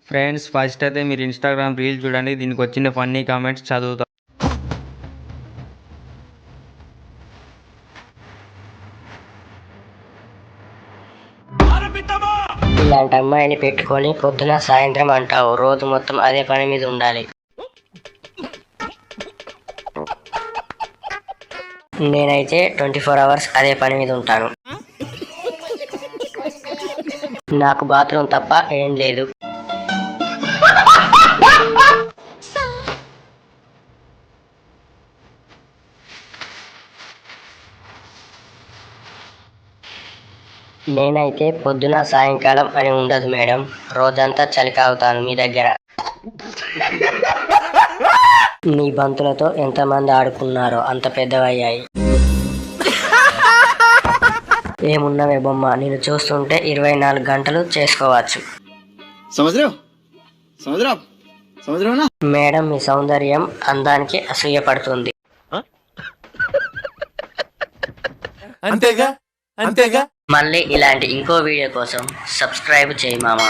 Friends first అయితే మీరు Instagram reel చూడండి. దీనికి వచ్చిన ఫన్నీ కామెంట్స్ చదువుతా. ఇలాంటి అమ్మాయిని పెట్టుకొని పొద్దున సాయంత్రం అంటావు, రోజు మొత్తం అదే పని మీద ఉండాలి. నేనైతే 24 hours అదే పని మీద ఉంటాను. నాకు బాత్రూమ్ తప్ప ఏం లేదు. నేనైతే పొద్దున సాయంకాలం అని ఉండదు మేడం, రోజంతా చలి కాగుతాను మీ దగ్గర. మీ బంతులతో ఎంతమంది ఆడుకున్నారో అంత పెద్దవయ్యాయి. ఏమున్నవే బొమ్మ, నేను చూస్తుంటే 24 గంటలు చేసుకోవచ్చు. మేడం మీ సౌందర్యం అందానికి అసూయపడుతుంది. అంతేగా అంతేగా. మళ్ళీ ఇలాంటి ఇంకో వీడియో కోసం సబ్స్క్రైబ్ చేయి మామ.